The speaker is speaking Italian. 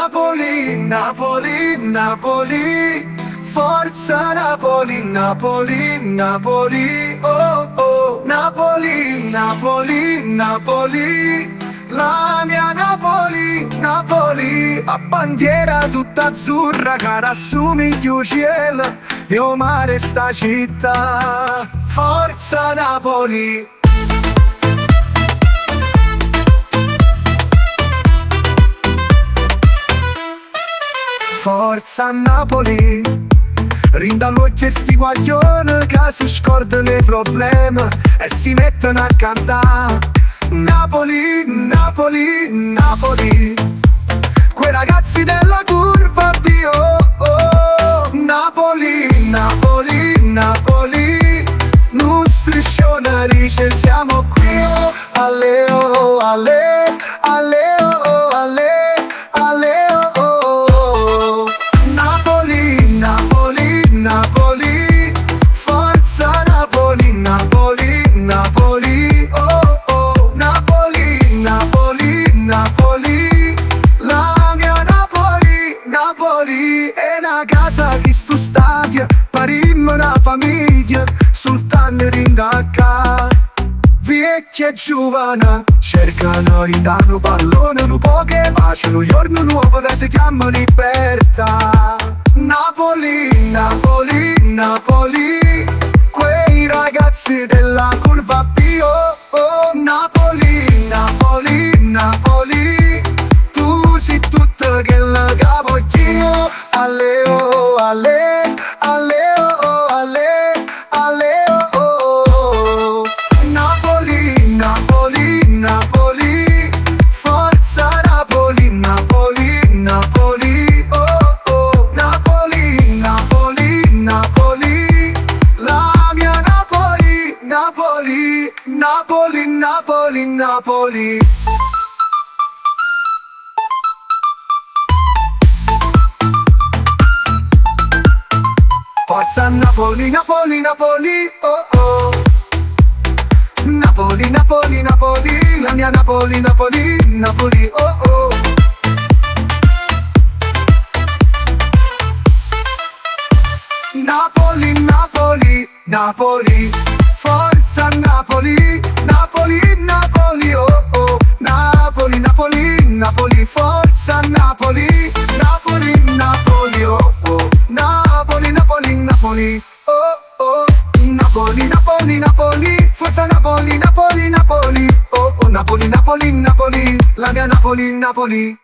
Napoli, Napoli, Napoli, forza Napoli, Napoli, Napoli, oh oh, Napoli, Napoli, Napoli, la mia Napoli, Napoli, a bandiera tutta azzurra che rassomiglia il cielo, io mare sta città, forza Napoli. Forza Napoli, rindano questi guaglioni che si scordano i problemi e si mettono a cantare. Napoli, Napoli, Napoli, quei ragazzi della curva Bio, oh, Napoli, Napoli, Napoli, non striscione, siamo qui, oh, alle, oh, alle, alle, oh, alle, alle, oh, Napoli, Napoli, Napoli, forza Napoli, Napoli, Napoli, oh, oh, Napoli, Napoli, Napoli, la mia Napoli, Napoli, è una casa che sto stadio, parimmo una famiglia, sultano rindacca, vecchia e giovane, cercano di dare un pallone, un po' che bacia, un giorno nuovo che si chiama libertà. Napoli, Napoli, Napoli, quei ragazzi della curva Bio, oh, Napoli, Napoli, Napoli, tu sei tutto che la capo io, alle, oh, alle, alle, oh, alle, alle, oh, oh, Napoli, Napoli, Napoli, forza Napoli, Napoli, Napoli, oh, oh, Napoli, Napoli, Napoli, la mia Napoli, Napoli, Napoli, Napoli, Napoli. Forza Napoli, Napoli, Napoli, oh oh, Napoli, Napoli, Napoli, la mia Napoli, Napoli, Napoli, oh oh. Napoli, Napoli, Napoli, forza Napoli, Napoli, Napoli, oh oh, Napoli, Napoli, Napoli, forza Napoli, Napoli, Napoli, oh oh, Napoli, Napoli, Napoli, oh oh, Napoli, Napoli, Napoli, forza Napoli, Napoli, Napoli, oh oh, Napoli, Napoli, Napoli, la mia Napoli, Napoli.